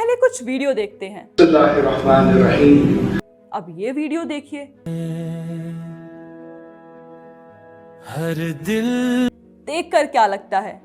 पहले कुछ वीडियो देखते हैं। अब ये वीडियो देखिए। हर दिल देखकर क्या लगता है?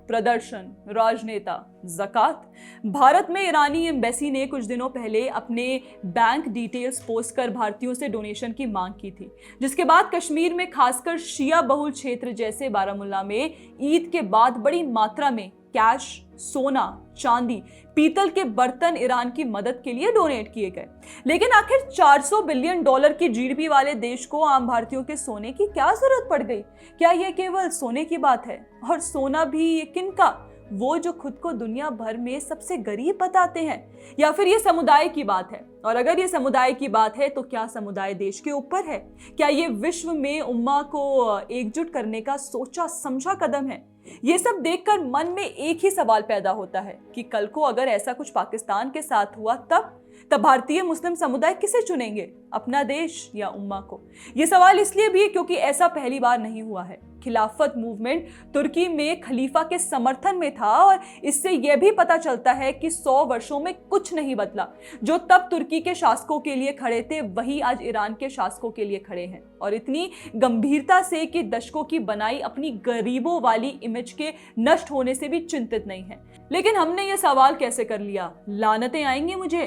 प्रदर्शन, राजनेता, ज़कात। भारत में ईरानी एम्बेसी ने कुछ दिनों पहले अपने बैंक डिटेल्स पोस्ट कर भारतीयों से डोनेशन की मांग की थी, जिसके बाद कश्मीर में खासकर शिया बहुल क्षेत्र जैसे बारामुल्ला में ईद के बाद बड़ी मात्रा में कैश, सोना, चांदी, पीतल के बर्तन ईरान की मदद के लिए डोनेट किए गए। लेकिन आखिर 400 बिलियन डॉलर की जीडीपी वाले देश को आम भारतीयों के सोने की क्या जरूरत पड़ गई? क्या यह केवल सोने की बात है? और सोना भी किनका? वो जो खुद को दुनिया भर में सबसे गरीब बताते हैं, या फिर ये समुदाय की बात है? और अगर ये समुदाय की बात है तो क्या समुदाय देश के ऊपर है? क्या ये विश्व में उम्मा को एकजुट करने का सोचा समझा कदम है? ये सब देखकर मन में एक ही सवाल पैदा होता है कि कल को अगर ऐसा कुछ पाकिस्तान के साथ हुआ तब भारतीय मुस्लिम समुदाय किसे चुनेंगे, अपना देश या उम्मा को? ये सवाल इसलिए भी क्योंकि ऐसा पहली बार नहीं हुआ है। खिलाफत मूवमेंट तुर्की में खलीफा के समर्थन में था और इससे यह भी पता चलता है कि 100 वर्षों में कुछ नहीं बदला। जो तब तुर्की के शासकों के लिए खड़े थे वही आज ईरान के शासकों के लिए खड़े हैं, और इतनी गंभीरता से कि दशकों की बनाई अपनी गरीबों वाली इमेज के नष्ट होने से भी चिंतित नहीं है। लेकिन हमने ये सवाल कैसे कर लिया? लानतें आएंगी मुझे?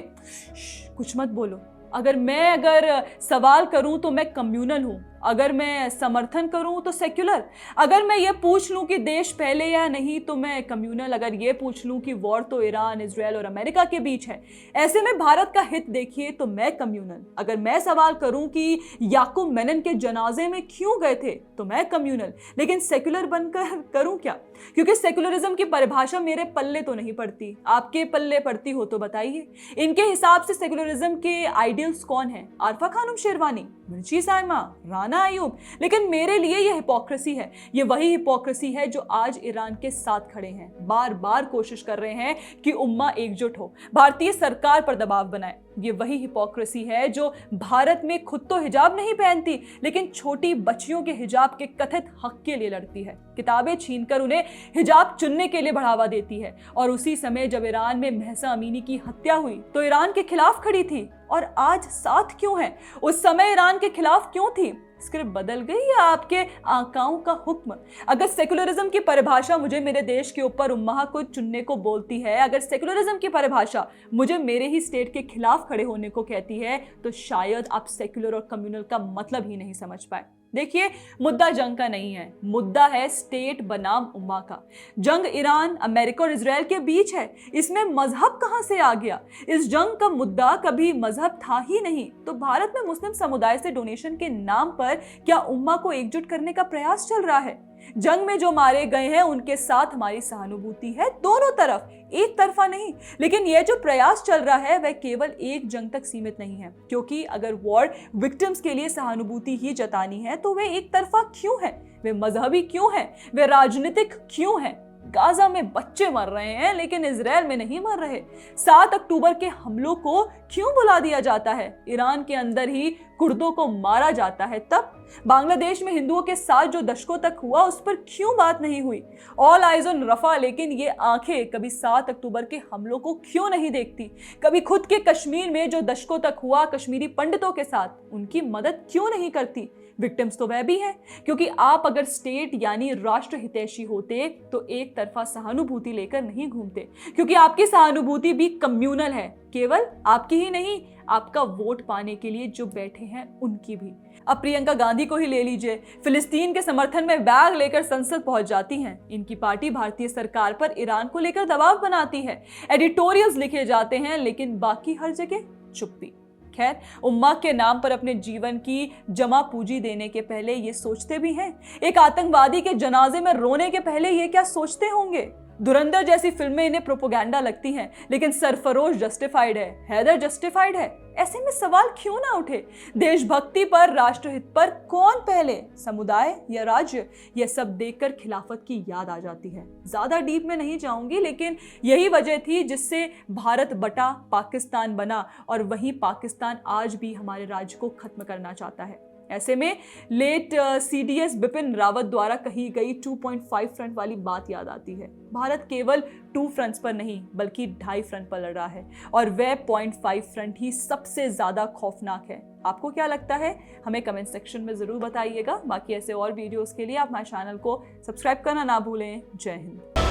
कुछ मत बोलो। अगर सवाल करूं तो मैं कम्युनल हूं, अगर मैं समर्थन करूं तो सेक्युलर, अगर मैं ये पूछ लूं कि देश पहले या नहीं तो मैं कम्युनल, अगर ये पूछ लूं कि वॉर तो ईरान, इजराइल और अमेरिका के बीच है, ऐसे में भारत का हित देखिए तो मैं कम्युनल, अगर मैं सवाल करूं कि याकूब मेनन के जनाजे में क्यों गए थे तो मैं कम्युनल, लेकिन सेक्युलर बनकर करूं क्या? क्योंकि सेक्युलरिज्म की परिभाषा मेरे पल्ले तो नहीं पड़ती। आपके पल्ले पड़ती हो तो बताइए। इनके हिसाब से सेक्युलरिज्म के आइडियल्स कौन है? आरफा खानम शेरवानी, मिर्ची साइमा, राना अयूब। लेकिन मेरे लिए यह हिपोक्रेसी है। ये वही हिपोक्रेसी है जो आज ईरान के साथ खड़े हैं, बार बार कोशिश कर रहे हैं कि उम्मा एकजुट हो, भारतीय सरकार पर दबाव बनाए। ये वही हिपोक्रेसी है जो भारत में खुद तो हिजाब नहीं पहनती, लेकिन छोटी बच्चियों के हिजाब के कथित हक के लिए लड़ती है, किताबें छीनकर उन्हें हिजाब चुनने के लिए बढ़ावा देती है। और उसी समय जब ईरान में महसा अमीनी की हत्या हुई तो ईरान के खिलाफ खड़ी थी, और आज साथ क्यों है? उस समय ईरान के खिलाफ क्यों थी? स्क्रिप्ट बदल गई या आपके आकाओं का हुक्म? अगर सेक्युलरिज्म की परिभाषा मुझे मेरे देश के ऊपर उम्मा को चुनने को बोलती है, अगर सेक्युलरिज्म की परिभाषा मुझे मेरे ही स्टेट के खिलाफ खड़े होने को कहती है, तो शायद आप सेक्युलर और कम्युनल का मतलब ही नहीं समझ पाए। देखिए, मुद्दा जंग का नहीं है, मुद्दा है स्टेट बनाम उम्मा का। जंग ईरान, अमेरिका और इजराइल के बीच है। इसमें मजहब कहां से आ गया? इस जंग का मुद्दा कभी मजहब था ही नहीं। तो भारत में मुस्लिम समुदाय से डोनेशन के नाम पर क्या उम्मा को एकजुट करने का प्रयास चल रहा है? जंग में जो मारे गए हैं उनके साथ हमारी सहानुभूति है, दोनों तरफ, एक तरफा नहीं। लेकिन यह जो प्रयास चल रहा है वह केवल एक जंग तक सीमित नहीं है, क्योंकि अगर वॉर विक्टिम्स के लिए सहानुभूति ही जतानी है तो वे एक तरफा क्यों है? वे मजहबी क्यों है? वे राजनीतिक क्यों है? गाजा में बच्चे मर रहे हैं लेकिन इजराइल में नहीं मर रहे। 7 अक्टूबर के हमलों को क्यों बुला दिया जाता है? ईरान के अंदर ही कुर्दों को मारा जाता है तब। बांग्लादेश में हिंदुओं के साथ जो दशकों तक हुआ उस पर क्यों बात नहीं हुई? ऑल आइज ऑन रफा, लेकिन ये आंखें कभी 7 अक्टूबर के हमलों को क्यों नहीं देखती? कभी खुद के कश्मीर में जो दशकों तक हुआ कश्मीरी पंडितों के साथ, उनकी मदद क्यों नहीं करती? विक्टिम्स तो वह भी हैं, क्योंकि आप अगर स्टेट यानी राष्ट्र हितैषी होते तो एक तरफा सहानुभूति लेकर नहीं घूमते, क्योंकि आपकी सहानुभूति भी कम्युनल है, केवल आपकी ही नहीं, आपका वोट पाने के लिए जो बैठे हैं उनकी भी। अब प्रियंका गांधी को ही ले लीजिए, फिलिस्तीन के समर्थन में बैग लेकर संसद पहुंच जाती हैं। इनकी पार्टी भारतीय सरकार पर ईरान को लेकर दबाव बनाती है, एडिटोरियल्स लिखे जाते हैं, लेकिन बाकी हर जगह चुप्पी। खैर, उम्मा के नाम पर अपने जीवन की जमा पूंजी देने के पहले ये सोचते भी हैं? एक आतंकवादी के जनाजे में रोने के पहले ये क्या सोचते होंगे? धुरंधर जैसी फिल्में इन्हें प्रोपोगेंडा लगती हैं, लेकिन सरफरोश जस्टिफाइड है, हैदर जस्टिफाइड है। ऐसे में सवाल क्यों ना उठे? देशभक्ति पर, राष्ट्रहित पर कौन पहले, समुदाय या राज्य? यह सब देखकर खिलाफत की याद आ जाती है। ज्यादा डीप में नहीं जाऊंगी, लेकिन यही वजह थी जिससे भारत बटा, पाकिस्तान बना, और वही पाकिस्तान आज भी हमारे राज्य को खत्म करना चाहता है। ऐसे में लेट CDS बिपिन रावत द्वारा कही गई 2.5 फ्रंट वाली बात याद आती है। भारत केवल 2 फ्रंट्स पर नहीं बल्कि 2.5 फ्रंट पर लड़ रहा है और वह 0.5 फ्रंट ही सबसे ज्यादा खौफनाक है। आपको क्या लगता है? हमें कमेंट सेक्शन में जरूर बताइएगा। बाकी ऐसे और वीडियोस के लिए आप हमारे चैनल को सब्सक्राइब करना ना भूलें। जय हिंद।